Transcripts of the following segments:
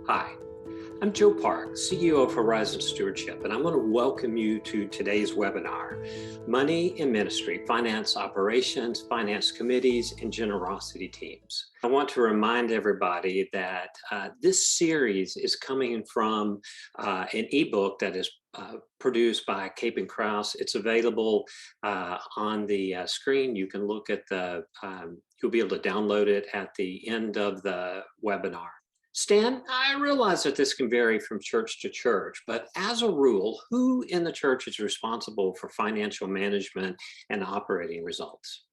Hi, I'm Joe Park, CEO of Horizon Stewardship, and I'm going to welcome you to today's webinar, Money in Ministry, Finance Operations, Finance Committees, and Generosity Teams. I want to remind everybody that this series is coming from an ebook that is produced by Cape and Krause. It's available on the screen. You can look at you'll be able to download it at the end of the webinar. Stan, I realize that this can vary from church to church, but as a rule, who in the church is responsible for financial management and operating results?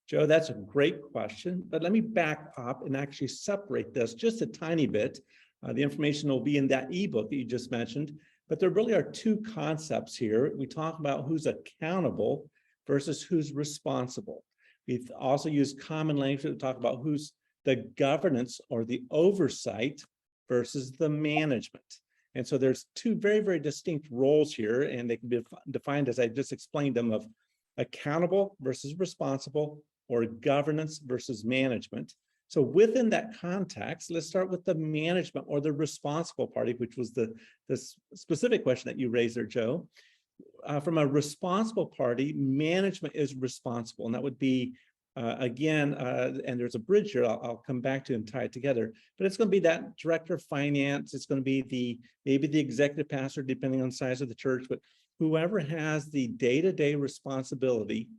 Joe, that's a great question, but let me back up and actually separate this just a tiny bit. The information will be in that ebook that you just mentioned, but there really are two concepts here. We talk about who's accountable versus who's responsible. We've also used common language to talk about who's the governance or the oversight versus the management. And so there's two very, very distinct roles here, and they can be defined as I just explained them, of accountable versus responsible, or governance versus management. So within that context, let's start with the management or the responsible party, which was the specific question that you raised there, Joe. From a responsible party, management is responsible, and that would be and there's a bridge here I'll come back to and tie it together, but it's going to be that director of finance. It's going to be maybe the executive pastor, depending on the size of the church, but whoever has the day-to-day responsibility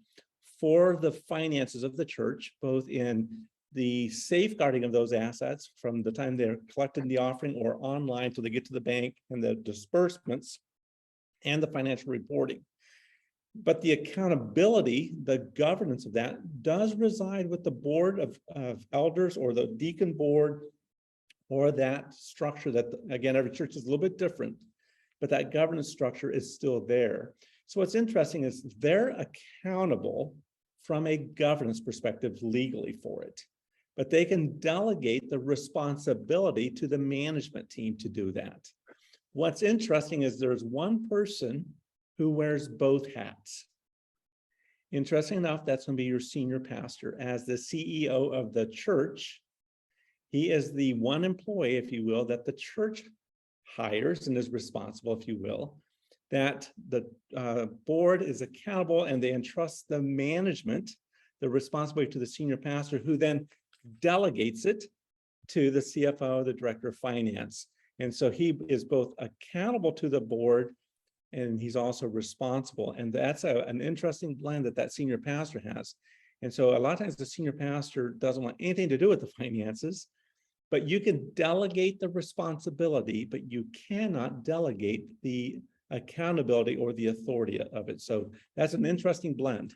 for the finances of the church, both in the safeguarding of those assets from the time they're collected in the offering or online till they get to the bank, and the disbursements and the financial reporting. But the accountability, the governance of that does reside with the board of elders or the deacon board, or that structure that, again, every church is a little bit different, but that governance structure is still there. So what's interesting is they're accountable from a governance perspective legally for it, but they can delegate the responsibility to the management team to do that. What's interesting is there's one person who wears both hats. Interesting enough, that's going to be your senior pastor. As the CEO of the church, he is the one employee, if you will, that the church hires and is responsible, if you will, that the board is accountable, and they entrust the management, the responsibility, to the senior pastor, who then delegates it to the CFO, the director of finance. And so he is both accountable to the board, and he's also responsible. And that's an interesting blend that senior pastor has. And so a lot of times the senior pastor doesn't want anything to do with the finances, but you can delegate the responsibility, but you cannot delegate the accountability or the authority of it. So that's an interesting blend.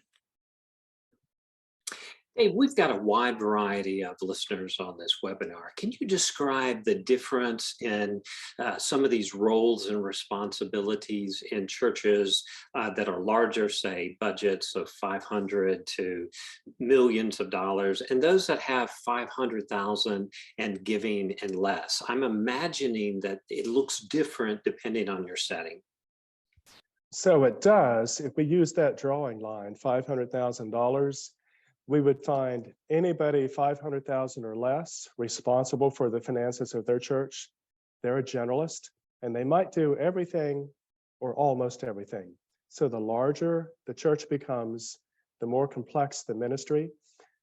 Hey, we've got a wide variety of listeners on this webinar. Can you describe the difference in some of these roles and responsibilities in churches that are larger, say budgets of 500 to millions of dollars, and those that have 500,000 and giving and less? I'm imagining that it looks different depending on your setting. So it does. If we use that drawing line, $500,000, we would find anybody 500,000 or less responsible for the finances of their church. They're a generalist, and they might do everything or almost everything. So the larger the church becomes, the more complex the ministry,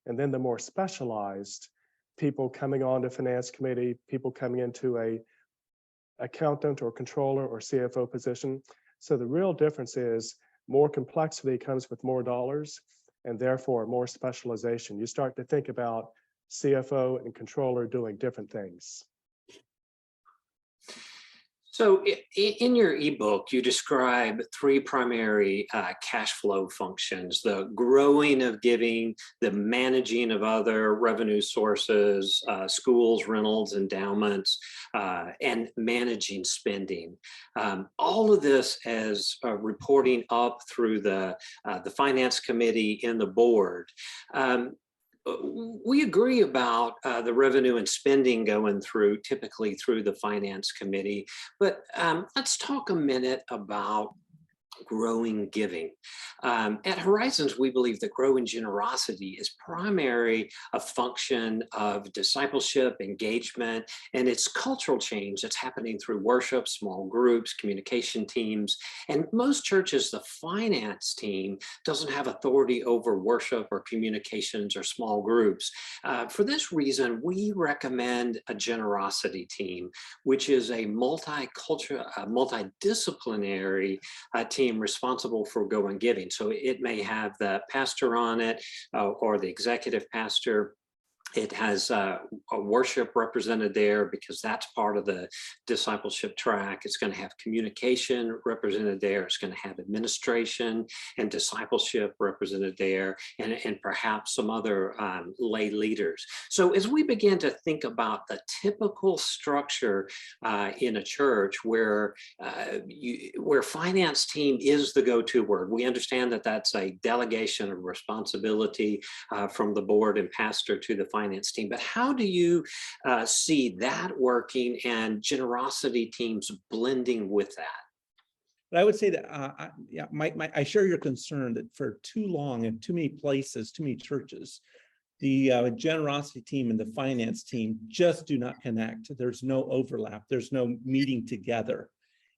and then the more specialized people coming on to finance committee, people coming into a accountant or controller or CFO position. So the real difference is more complexity comes with more dollars, and therefore more specialization. You start to think about CFO and controller doing different things. So in your ebook, you describe three primary cash flow functions: the growing of giving, the managing of other revenue sources, schools, rentals, endowments, and managing spending. All of this as reporting up through the finance committee in the board. We agree about the revenue and spending going typically through the finance committee, but let's talk a minute about growing giving. At Horizons, we believe that growing generosity is primary a function of discipleship, engagement, and it's cultural change that's happening through worship, small groups, communication teams. And most churches, the finance team doesn't have authority over worship or communications or small groups. For this reason, we recommend a generosity team, which is a multicultural, multidisciplinary team responsible for going giving. So it may have the pastor on it or the executive pastor. It has a worship represented there because that's part of the discipleship track. It's going to have communication represented there. It's going to have administration and discipleship represented there, and perhaps some other lay leaders. So as we begin to think about the typical structure in a church where finance team is the go-to word, we understand that that's a delegation of responsibility from the board and pastor to the finance team. But how do you see that working and generosity teams blending with that? But I would say that I share your concern that for too long in too many places, too many churches, the generosity team and the finance team just do not connect. There's no overlap. There's no meeting together.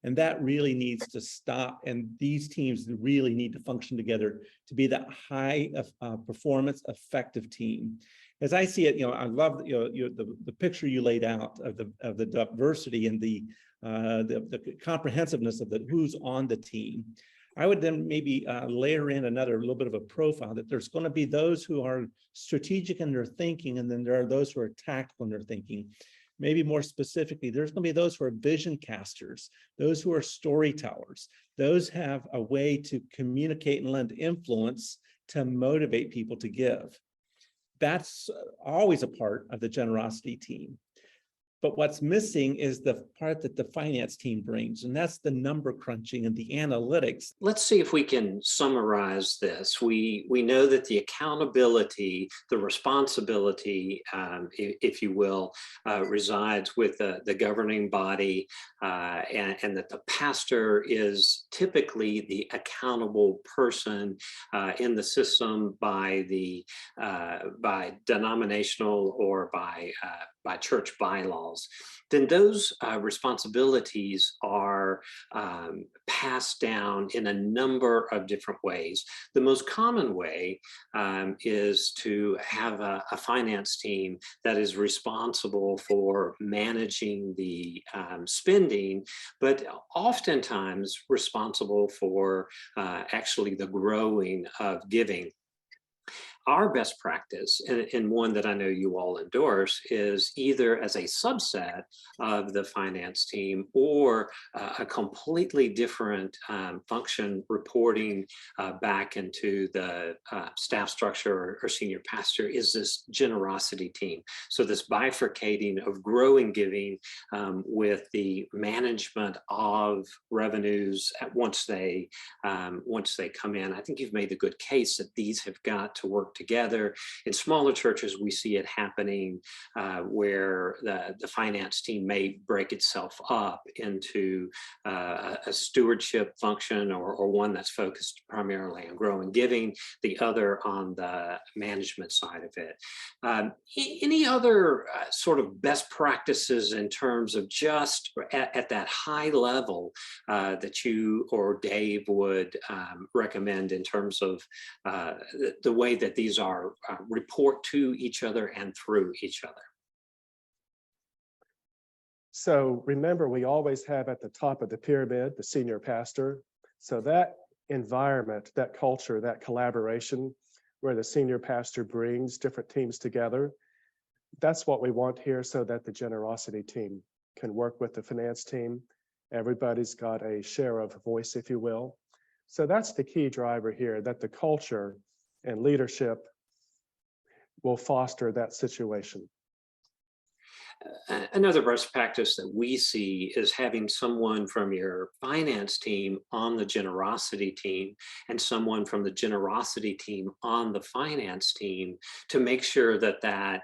And that really needs to stop. And these teams really need to function together to be that high performance effective team. As I see it, I love the picture you laid out of the diversity and the comprehensiveness of who's on the team. I would then maybe layer in another little bit of a profile that there's going to be those who are strategic in their thinking, and then there are those who are tactical in their thinking. Maybe more specifically, there's going to be those who are vision casters, those who are storytellers, those have a way to communicate and lend influence to motivate people to give. That's always a part of the generosity team. But what's missing is the part that the finance team brings, and that's the number crunching and the analytics. Let's see if we can summarize this. We know that the accountability, the responsibility, if you will, resides with the governing body, and that the pastor is typically the accountable person in the system by denominational or by church bylaws. Then those responsibilities are passed down in a number of different ways. The most common way is to have a finance team that is responsible for managing the spending, but oftentimes responsible for actually the growing of giving. Our best practice, and one that I know you all endorse, is either as a subset of the finance team or a completely different function reporting back into the staff structure or senior pastor is this generosity team. So this bifurcating of growing giving with the management of revenues once they come in. I think you've made the good case that these have got to work together. In smaller churches, we see it happening where the finance team may break itself up into a stewardship function or one that's focused primarily on growing giving, the other on the management side of it. Any other sort of best practices in terms of just at that high level that you or Dave would recommend in terms of the way that these are report to each other and through each other? So remember, we always have at the top of the pyramid, the senior pastor. So that environment, that culture, that collaboration where the senior pastor brings different teams together, that's what we want here so that the generosity team can work with the finance team. Everybody's got a share of voice, if you will. So that's the key driver here, that the culture and leadership will foster that situation. Another best practice that we see is having someone from your finance team on the generosity team and someone from the generosity team on the finance team to make sure that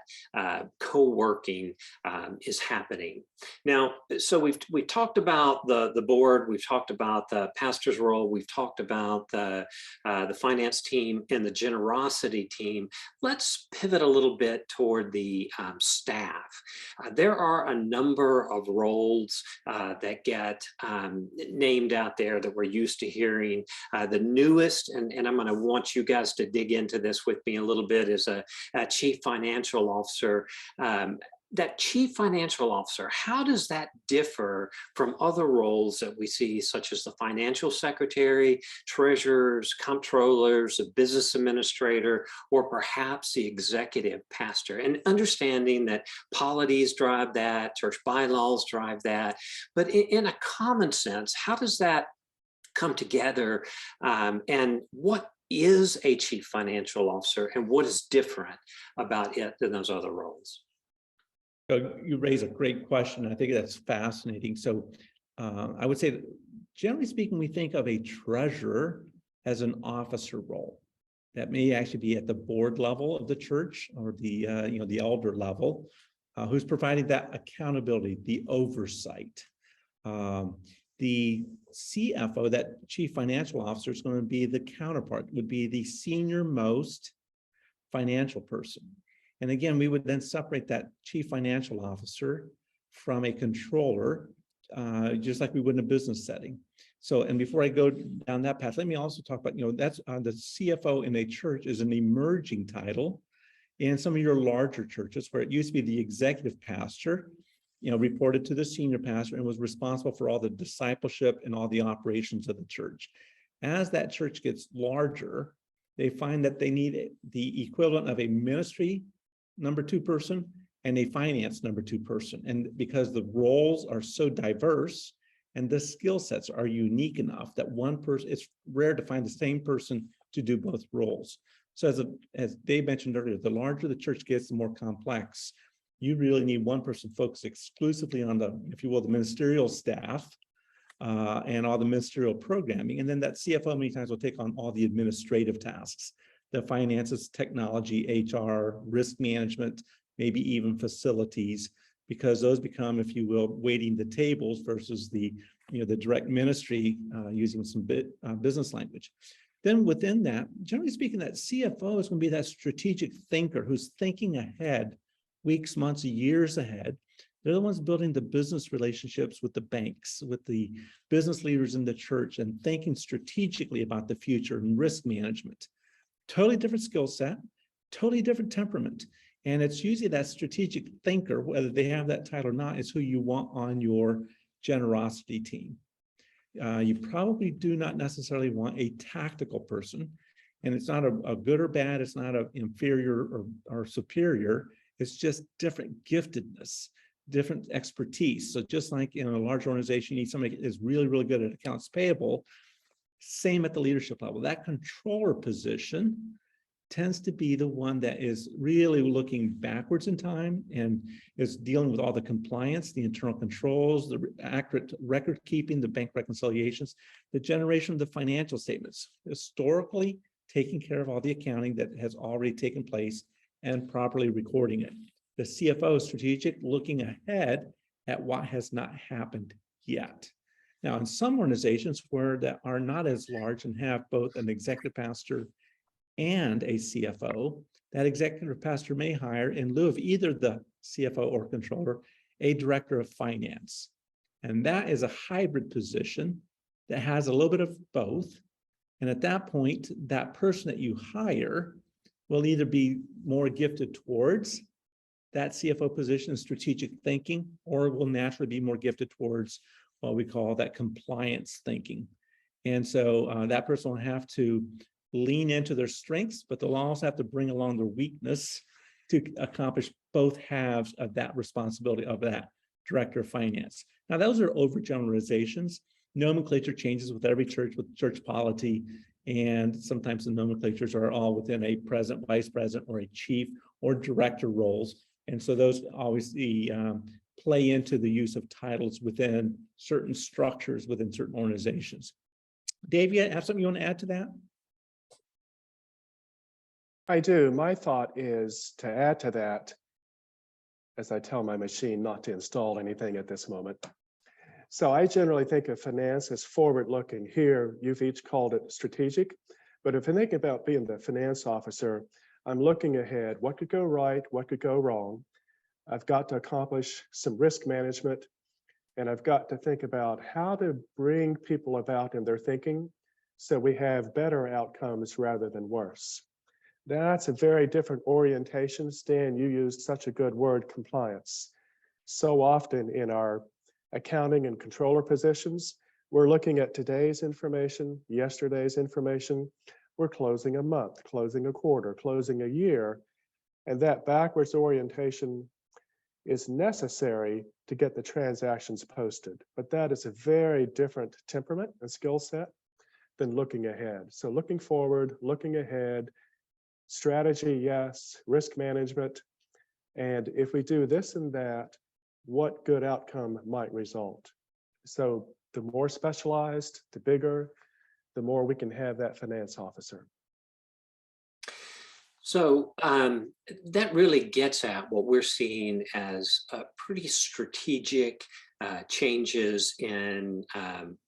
co-working is happening. Now, so we've talked about the board, we've talked about the pastor's role, we've talked about the finance team and the generosity team. Let's pivot a little bit toward the staff. There are a number of roles that get named out there that we're used to hearing. The newest, and I'm going to want you guys to dig into this with me a little bit, is a chief financial officer. That chief financial officer, how does that differ from other roles that we see, such as the financial secretary, treasurers, comptrollers, a business administrator, or perhaps the executive pastor? And understanding that polities drive that, church bylaws drive that, but in a common sense, how does that come together? And what is a chief financial officer, and what is different about it than those other roles? So you raise a great question. I think that's fascinating. So I would say that generally speaking, we think of a treasurer as an officer role that may actually be at the board level of the church or the the elder level, who's providing that accountability, the oversight. The CFO, that chief financial officer, is going to be the counterpart, would be the senior most financial person. And again, we would then separate that chief financial officer from a controller, just like we would in a business setting. So, and before I go down that path, let me also talk about, that's the CFO in a church is an emerging title in some of your larger churches, where it used to be the executive pastor, reported to the senior pastor and was responsible for all the discipleship and all the operations of the church. As that church gets larger, they find that they need the equivalent of a ministry number 2 person and a finance number 2 person. And because the roles are so diverse and the skill sets are unique enough that one person, it's rare to find the same person to do both roles. So as Dave mentioned earlier, the larger the church gets, the more complex. You really need one person focused exclusively on the, if you will, the ministerial staff and all the ministerial programming. And then that CFO many times will take on all the administrative tasks, the finances, technology, HR, risk management, maybe even facilities, because those become, if you will, waiting the tables versus the, the direct ministry using some business language. Then within that, generally speaking, that CFO is going to be that strategic thinker who's thinking ahead, weeks, months, years ahead. They're the ones building the business relationships with the banks, with the business leaders in the church, and thinking strategically about the future and risk management. Totally different skill set, totally different temperament. And it's usually that strategic thinker, whether they have that title or not, is who you want on your generosity team. You probably do not necessarily want a tactical person. And it's not a good or bad, it's not an inferior or superior. It's just different giftedness, different expertise. So just like in a large organization, you need somebody that is really, really good at accounts payable. Same at the leadership level. That controller position tends to be the one that is really looking backwards in time and is dealing with all the compliance, the internal controls, the accurate record keeping, the bank reconciliations, the generation of the financial statements, historically taking care of all the accounting that has already taken place and properly recording it. The CFO is strategic, looking ahead at what has not happened yet. Now, in some organizations where that are not as large and have both an executive pastor and a CFO, that executive pastor may hire, in lieu of either the CFO or controller, a director of finance. And that is a hybrid position that has a little bit of both. And at that point, that person that you hire will either be more gifted towards that CFO position, strategic thinking, or will naturally be more gifted towards what we call that compliance thinking. And so that person will have to lean into their strengths, but they'll also have to bring along their weakness to accomplish both halves of that responsibility of that director of finance. Now, those are overgeneralizations. Nomenclature changes with every church, with church polity, and sometimes the nomenclatures are all within a president, vice president, or a chief or director roles. And so those obviously play into the use of titles within certain structures, within certain organizations. Dave, you have something you want to add to that? I do. My thought is to add to that, as I tell my machine not to install anything at this moment. So I generally think of finance as forward-looking. Here, you've each called it strategic, but if I think about being the finance officer, I'm looking ahead. What could go right? What could go wrong? I've got to accomplish some risk management, and I've got to think about how to bring people about in their thinking so we have better outcomes rather than worse. That's a very different orientation. Stan, you used such a good word, compliance. So often in our accounting and controller positions, we're looking at today's information, yesterday's information. We're closing a month, closing a quarter, closing a year. And that backwards orientation is necessary to get the transactions posted. But that is a very different temperament and skill set than looking ahead. So looking forward, looking ahead, strategy, yes, risk management. And if we do this and that, what good outcome might result? So the more specialized, the bigger, the more we can have that finance officer. So that really gets at what we're seeing as a pretty strategic changes in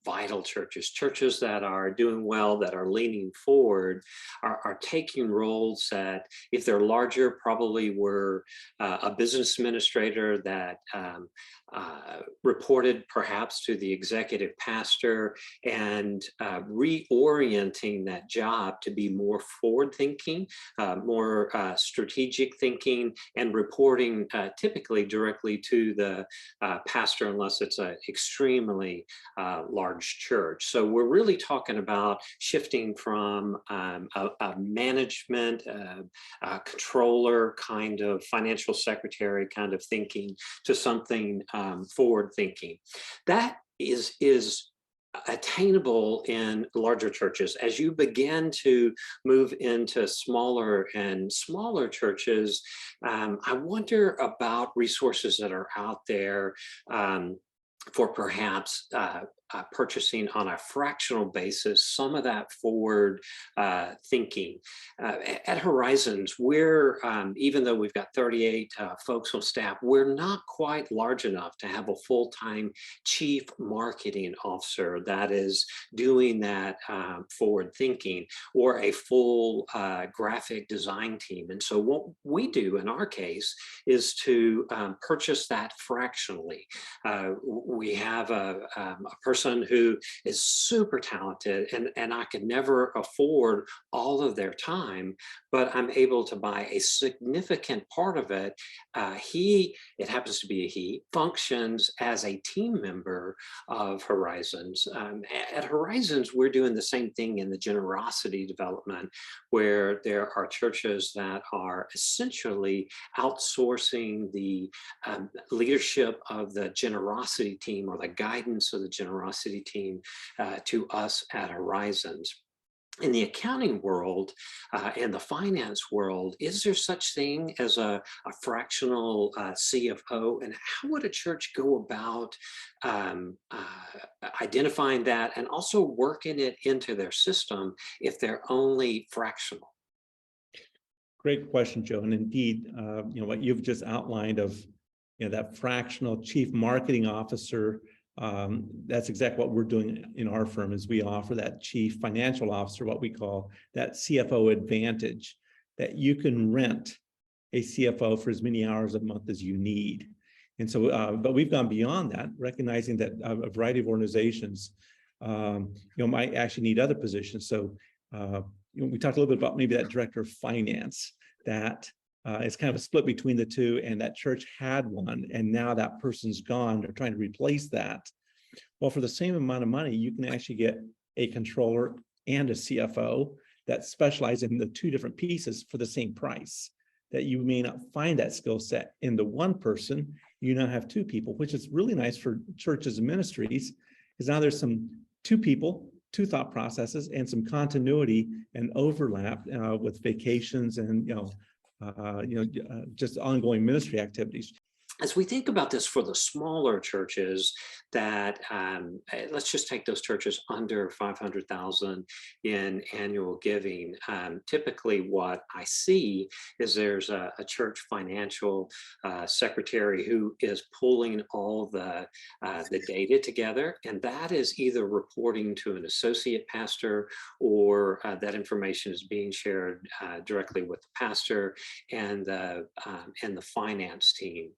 vital churches that are doing well, that are leaning forward, are taking roles that, if they're larger, probably were a business administrator that reported perhaps to the executive pastor, and reorienting that job to be more forward-thinking, more strategic thinking, and reporting typically directly to the pastor, unless it's an extremely large church. So we're really talking about shifting from a management, controller kind of financial secretary kind of thinking to something forward thinking. That is attainable in larger churches. As you begin to move into smaller and smaller churches, I wonder about resources that are out there for perhaps purchasing on a fractional basis, some of that forward thinking. At Horizons, we're, even though we've got 38 folks on staff, we're not quite large enough to have a full-time chief marketing officer that is doing that forward thinking, or a full graphic design team. And so what we do in our case is to purchase that fractionally. We have a person who is super talented, and I could never afford all of their time, but I'm able to buy a significant part of it. It happens to be a he, functions as a team member of Horizons. At Horizons, we're doing the same thing in the generosity development, where there are churches that are essentially outsourcing the leadership of the generosity team, or the guidance of the generosity team, to us at Horizons. In the accounting world and the finance world, is there such thing as a fractional CFO? And how would a church go about identifying that and also working it into their system if they're only fractional? Great question, Joe. And indeed, what you've just outlined of that fractional chief marketing officer, that's exactly what we're doing in our firm. Is we offer that chief financial officer, what we call that CFO advantage, that you can rent a CFO for as many hours a month as you need. And so, but we've gone beyond that, recognizing that a variety of organizations, might actually need other positions. So, we talked a little bit about maybe that director of finance, that it's kind of a split between the two, and that church had one, and now that person's gone. They're trying to replace that. Well, for the same amount of money, you can actually get a controller and a CFO that specialize in the two different pieces for the same price. That you may not find that skill set in the one person, you now have two people, which is really nice for churches and ministries, because now there's two people, two thought processes, and some continuity and overlap with vacations and just ongoing ministry activities. As we think about this for the smaller churches that, let's just take those churches under 500,000 in annual giving. Typically what I see is there's a church financial secretary who is pulling all the data together, and that is either reporting to an associate pastor or that information is being shared directly with the pastor and the finance team.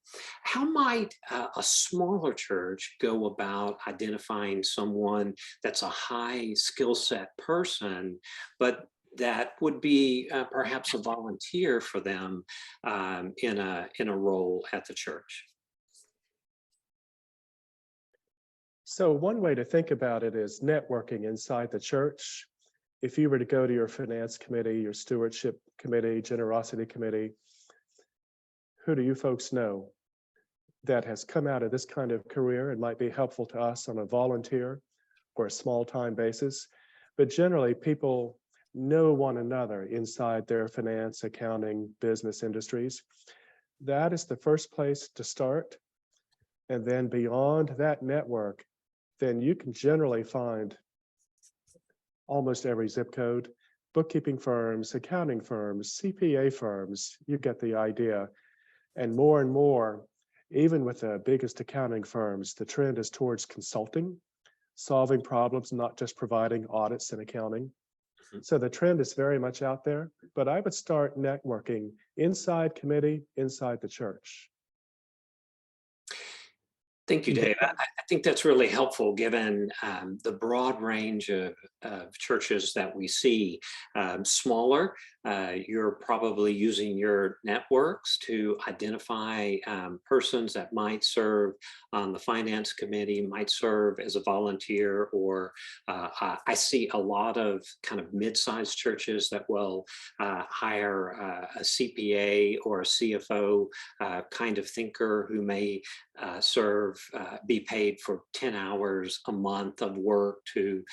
How might a smaller church go about identifying someone that's a high skill set person, but that would be perhaps a volunteer for them in a role at the church? So one way to think about it is networking inside the church. If you were to go to your finance committee, your stewardship committee, generosity committee, who do you folks know that has come out of this kind of career and might be helpful to us on a volunteer or a small time basis? But generally, people know one another inside their finance, accounting, business industries. That is the first place to start. And then beyond that network, then you can generally find almost every zip code, bookkeeping firms, accounting firms, CPA firms, you get the idea. And more, even with the biggest accounting firms, the trend is towards consulting, solving problems, not just providing audits and accounting. So the trend is very much out there, but I would start networking inside committee, inside the church. Thank you, Dave. I think that's really helpful given the broad range of churches that we see. Smaller, you're probably using your networks to identify persons that might serve on the finance committee, might serve as a volunteer, or I see a lot of kind of mid-sized churches that will hire a CPA or a CFO kind of thinker who may serve, be paid for 10 hours a month of work to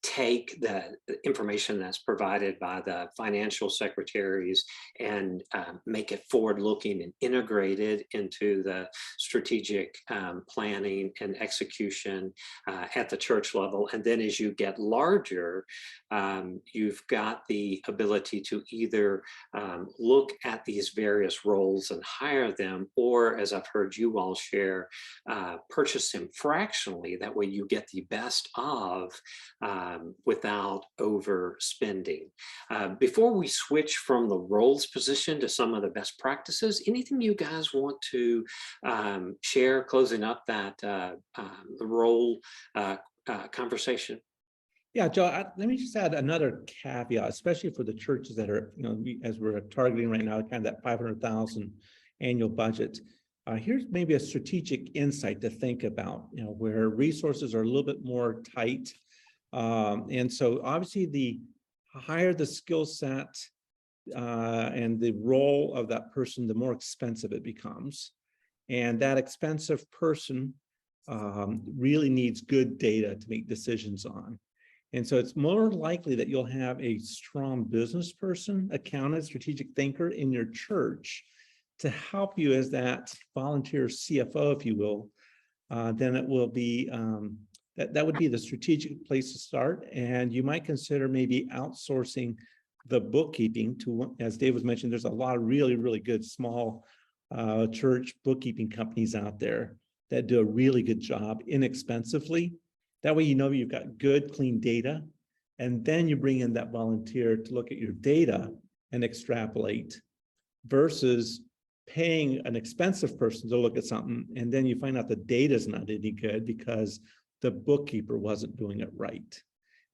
take the information that's provided by the financial secretaries and make it forward-looking and integrated into the strategic planning and execution at the church level. And then as you get larger, you've got the ability to either look at these various roles and hire them, or as I've heard you all share, purchase them fractionally. That way you get the best of without overspending. Before we switch from the roles position to some of the best practices, anything you guys want to share closing up that the role conversation? Yeah, Joe, let me just add another caveat, especially for the churches that are, as we're targeting right now, kind of that 500,000 annual budget. Here's maybe a strategic insight to think about, where resources are a little bit more tight. And so obviously the higher the skill set and the role of that person, the more expensive it becomes. And that expensive person really needs good data to make decisions on. And so it's more likely that you'll have a strong business person, accountant, strategic thinker in your church to help you as that volunteer CFO, if you will. Then it will be, that would be the strategic place to start. And you might consider maybe outsourcing the bookkeeping to, as Dave was mentioning, there's a lot of really, really good small church bookkeeping companies out there that do a really good job inexpensively. That way, you've got good, clean data, and then you bring in that volunteer to look at your data and extrapolate versus paying an expensive person to look at something, and then you find out the data is not any good because the bookkeeper wasn't doing it right.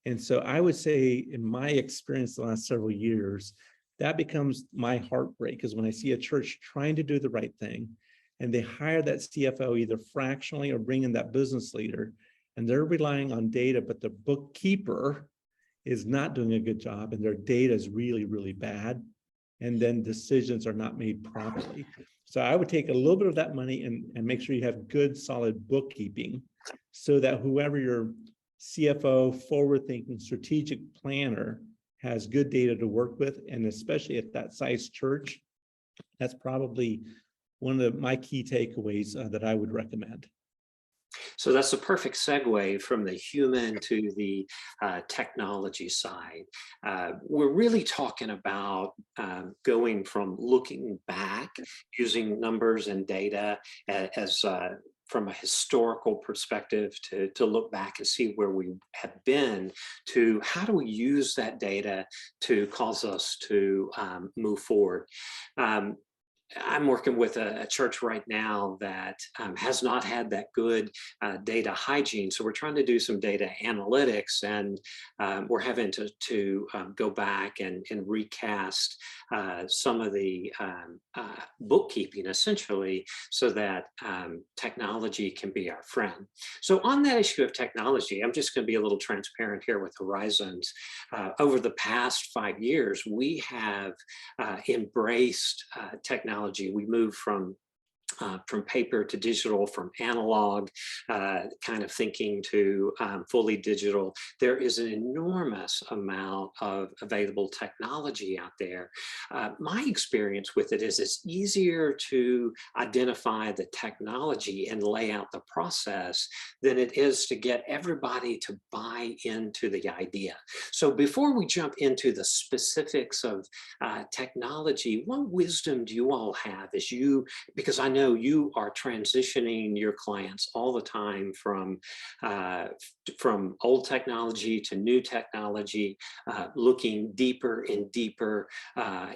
And so I would say, in my experience the last several years, that becomes my heartbreak, is when I see a church trying to do the right thing, and they hire that CFO either fractionally or bring in that business leader, and they're relying on data, but the bookkeeper is not doing a good job and their data is really, really bad. And then decisions are not made properly. So I would take a little bit of that money and make sure you have good, solid bookkeeping so that whoever your CFO, forward-thinking strategic planner has good data to work with, and especially at that size church, that's probably one of my key takeaways that I would recommend. So that's a perfect segue from the human to the technology side. We're really talking about going from looking back, using numbers and data as from a historical perspective to look back and see where we have been, to how do we use that data to cause us to move forward. I'm working with a church right now that has not had that good data hygiene. So we're trying to do some data analytics, and we're having to go back and recast some of the bookkeeping, essentially, so that technology can be our friend. So on that issue of technology, I'm just going to be a little transparent here with Horizons. Over the past 5 years, we have embraced technology. We moved from paper to digital, from analog kind of thinking to fully digital. There is an enormous amount of available technology out there. My experience with it is it's easier to identify the technology and lay out the process than it is to get everybody to buy into the idea. So before we jump into the specifics of technology, what wisdom do you all have as because I know you are transitioning your clients all the time from old technology to new technology, looking deeper and deeper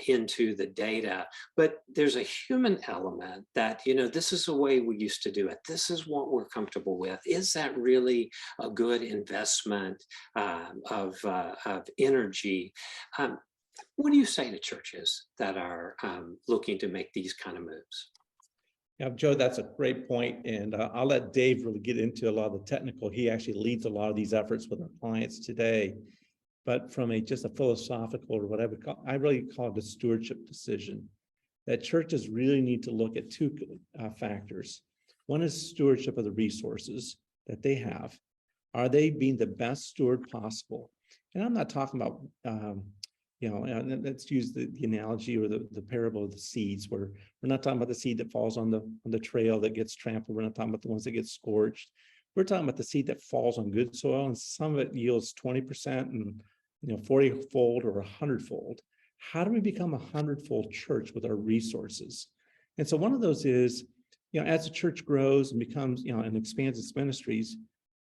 into the data. But there's a human element that, this is the way we used to do it. This is what we're comfortable with. Is that really a good investment of energy? What do you say to churches that are looking to make these kind of moves? Yeah, Joe, that's a great point. And I'll let Dave really get into a lot of the technical. He actually leads a lot of these efforts with our clients today. But from just a philosophical, or whatever, I really call it a stewardship decision, that churches really need to look at two factors. One is stewardship of the resources that they have. Are they being the best steward possible? And I'm not talking about and let's use the analogy or the parable of the seeds, where we're not talking about the seed that falls on the trail that gets trampled. We're not talking about the ones that get scorched. We're talking about the seed that falls on good soil, and some of it yields 20% and 40-fold or 100-fold. How do we become a 100-fold church with our resources? And so one of those is, as the church grows and becomes, and expands its ministries,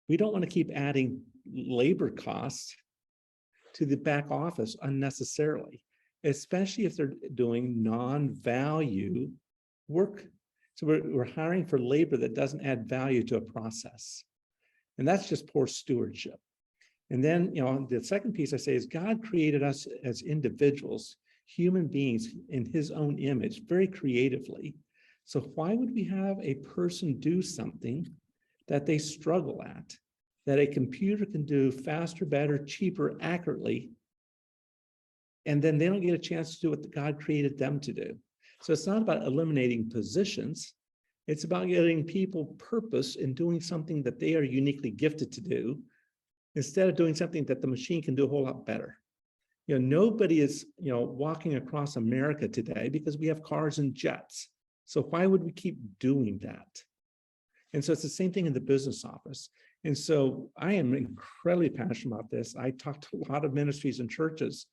we don't want to keep adding labor costs to the back office unnecessarily, especially if they're doing non-value work. So we're hiring for labor that doesn't add value to a process. And that's just poor stewardship. And then, the second piece I say is God created us as individuals, human beings in his own image, very creatively. So why would we have a person do something that they struggle at, that a computer can do faster, better, cheaper, accurately, and then they don't get a chance to do what God created them to do? So it's not about eliminating positions. It's about getting people purpose in doing something that they are uniquely gifted to do, instead of doing something that the machine can do a whole lot better. Nobody is, walking across America today because we have cars and jets. So why would we keep doing that? And so it's the same thing in the business office. And so I am incredibly passionate about this. I talk to a lot of ministries and churches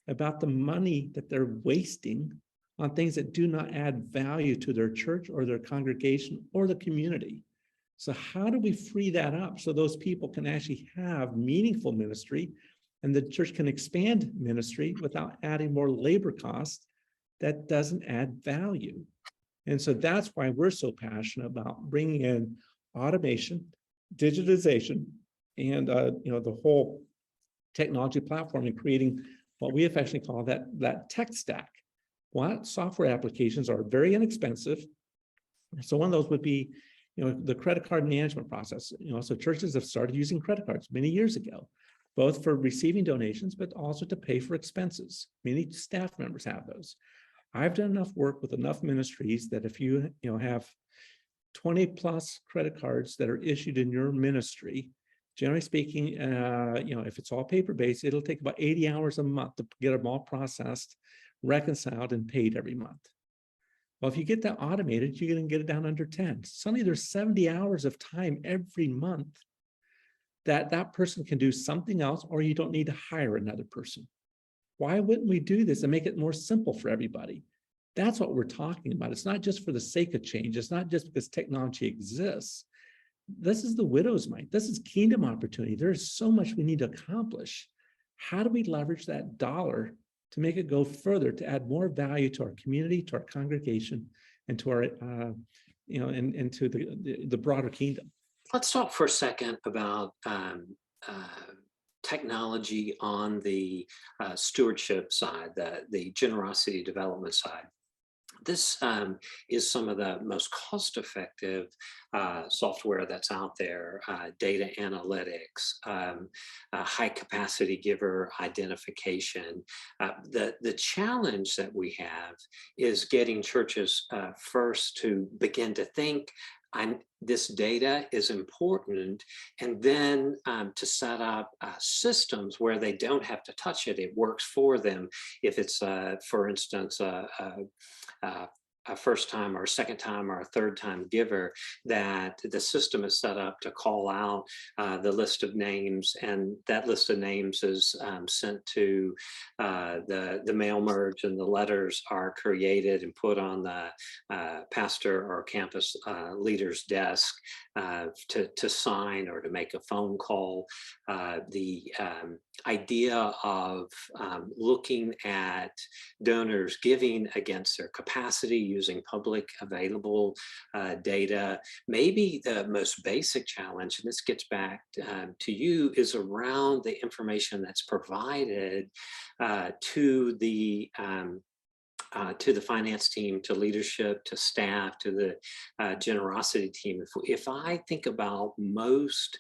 about the money that they're wasting on things that do not add value to their church or their congregation or the community. So how do we free that up so those people can actually have meaningful ministry and the church can expand ministry without adding more labor costs that doesn't add value? And so that's why we're so passionate about bringing in automation, digitization, and the whole technology platform, and creating what we affectionately call that tech stack. What software applications are very inexpensive. So one of those would be, the credit card management process. So churches have started using credit cards many years ago, both for receiving donations, but also to pay for expenses. Many staff members have those. I've done enough work with enough ministries that if you have 20 plus credit cards that are issued in your ministry, Generally speaking, if it's all paper-based, it'll take about 80 hours a month to get them all processed, reconciled, and paid every month. Well, if you get that automated, you're going to get it down under 10. Suddenly there's 70 hours of time every month that person can do something else, or you don't need to hire another person. Why wouldn't we do this and make it more simple for everybody? That's what we're talking about. It's not just for the sake of change. It's not just because technology exists. This is the widow's mite. This is kingdom opportunity. There's so much we need to accomplish. How do we leverage that dollar to make it go further, to add more value to our community, to our congregation, and to our, and to the broader kingdom? Let's talk for a second about technology on the stewardship side, the generosity development side. This is some of the most cost-effective software that's out there, data analytics, high-capacity giver identification. The challenge that we have is getting churches first to begin to think, this data is important, and then to set up systems where they don't have to touch it. It works for them. If it's, for instance, a first time or a second time or a third time giver, that the system is set up to call out the list of names, and that list of names is sent to the mail merge, and the letters are created and put on the pastor or campus leader's desk to sign or to make a phone call. The idea of looking at donors giving against their capacity using public available data. Maybe the most basic challenge, and this gets back to you, is around the information that's provided to the finance team, to leadership, to staff, to the generosity team. If I think about most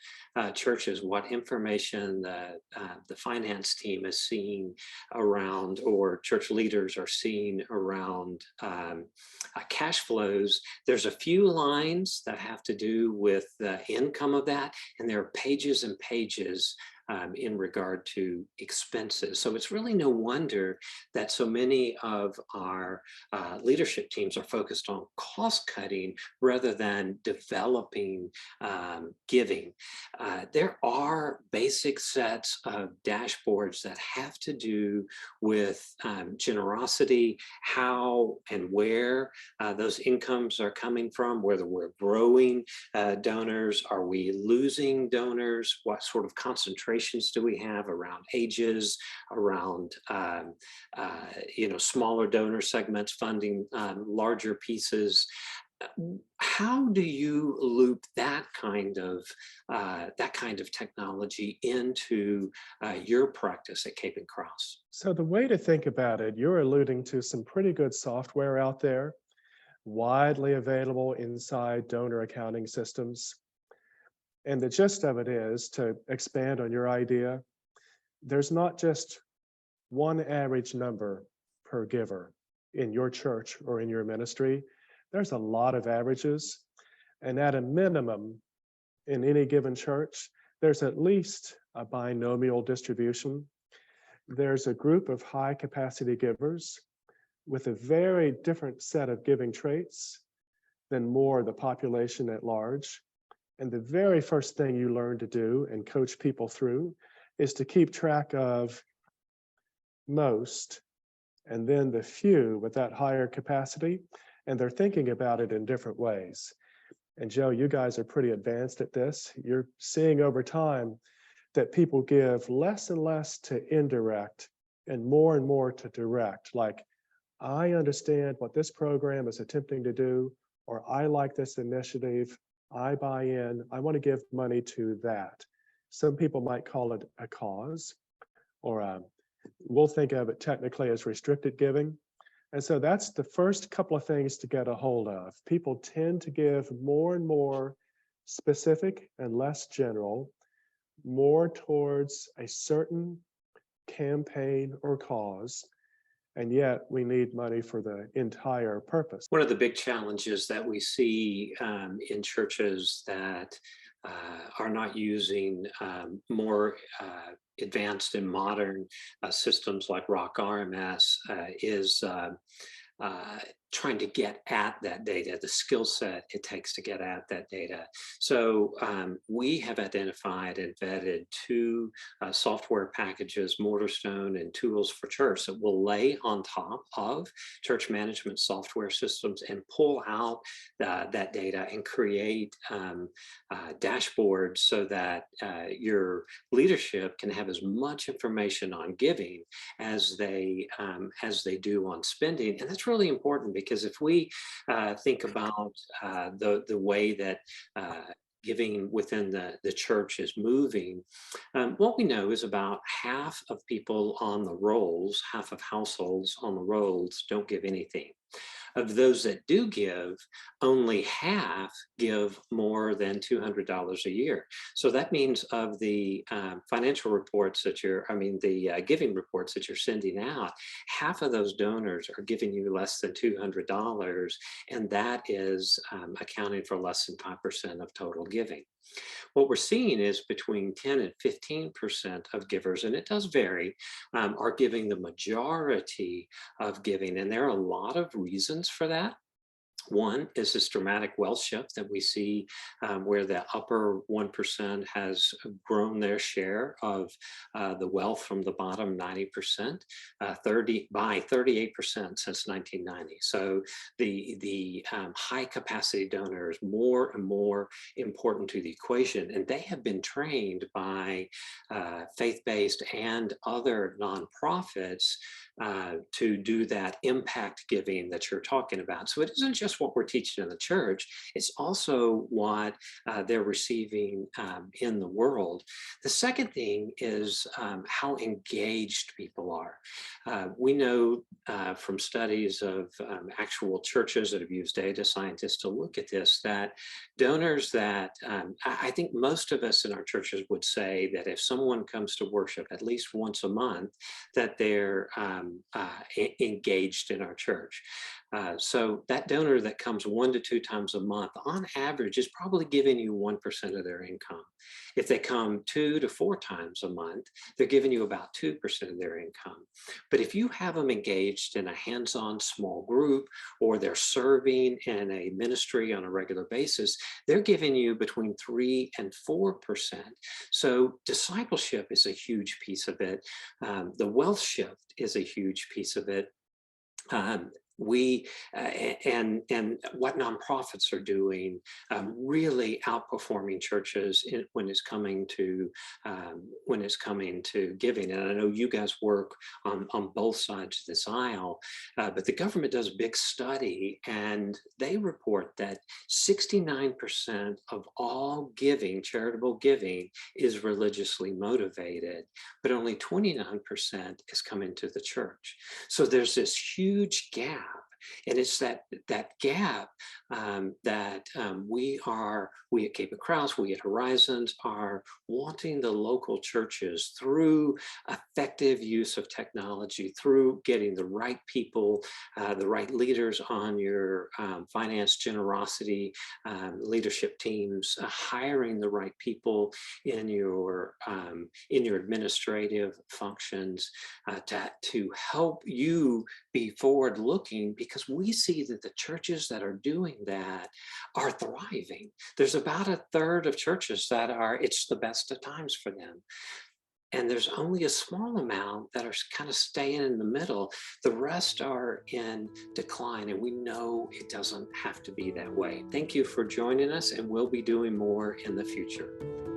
churches, what information the finance team is seeing around, or church leaders are seeing around cash flows, there's a few lines that have to do with the income of that, and there are pages and pages in regard to expenses. So it's really no wonder that so many of our leadership teams are focused on cost cutting rather than developing giving. There are basic sets of dashboards that have to do with generosity, how and where those incomes are coming from, whether we're growing donors, are we losing donors, what sort of concentration do we have around ages, around smaller donor segments funding larger pieces. How do you loop that kind of technology into your practice at Cape and Cross? So the way to think about it, you're alluding to some pretty good software out there, widely available inside donor accounting systems. And the gist of it is, to expand on your idea, there's not just one average number per giver in your church or in your ministry. There's a lot of averages. And at a minimum, in any given church, there's at least a binomial distribution. There's a group of high capacity givers with a very different set of giving traits than more the population at large. And the very first thing you learn to do and coach people through is to keep track of most, and then the few with that higher capacity, and they're thinking about it in different ways. And Joe, you guys are pretty advanced at this. You're seeing over time that people give less and less to indirect and more to direct. Like, I understand what this program is attempting to do, or I like this initiative, I buy in, I want to give money to that. Some people might call it a cause, or we'll think of it technically as restricted giving. And so that's the first couple of things to get a hold of. People tend to give more and more specific and less general, more towards a certain campaign or cause. And yet we need money for the entire purpose. One of the big challenges that we see in churches that are not using more advanced and modern systems like Rock RMS, is trying to get at that data, the skill set it takes to get at that data. So we have identified and vetted two software packages, Mortarstone and Tools for Church, that will lay on top of church management software systems and pull out that data and create dashboards so that your leadership can have as much information on giving as they do on spending. And that's really important, because if we think about the way that giving within the church is moving, what we know is about half of people on the rolls, half of households on the rolls don't give anything. Of those that do give, only half give more than $200 a year. So that means of the financial reports that the giving reports that you're sending out, half of those donors are giving you less than $200, and that is accounting for less than 5% of total giving. What we're seeing is between 10 and 15% of givers, and it does vary, are giving the majority of giving. And there are a lot of reasons for that. One is this dramatic wealth shift that we see, where the upper 1% has grown their share of the wealth from the bottom 90%, by 38% since 1990. So the high capacity donor is more and more important to the equation, and they have been trained by faith-based and other nonprofits to do that impact giving that you're talking about. So it isn't just what we're teaching in the church, it's also what they're receiving in the world. The second thing is how engaged people are. We know from studies of actual churches that have used data scientists to look at this, that donors that, I think most of us in our churches would say that if someone comes to worship at least once a month, that they're engaged in our church. So that donor that comes 1 to 2 times a month, on average, is probably giving you 1% of their income. If they come 2 to 4 times a month, they're giving you about 2% of their income. But if you have them engaged in a hands-on small group, or they're serving in a ministry on a regular basis, they're giving you between 3 and 4%. So discipleship is a huge piece of it. The wealth shift is a huge piece of it. And what nonprofits are doing, really outperforming churches when it's coming to giving. And I know you guys work on both sides of this aisle, but the government does a big study, and they report that 69% of all giving, charitable giving, is religiously motivated, but only 29% is coming to the church. So there's this huge gap. And it's that gap that we at Cape of Crowns, we at Horizons, are wanting the local churches, through effective use of technology, through getting the right people, the right leaders on your finance generosity leadership teams, hiring the right people in your administrative functions to help you be forward-looking, because we see that the churches that are doing that are thriving. There's about a third of churches that it's the best of times for them. And there's only a small amount that are kind of staying in the middle. The rest are in decline, and we know it doesn't have to be that way. Thank you for joining us, and we'll be doing more in the future.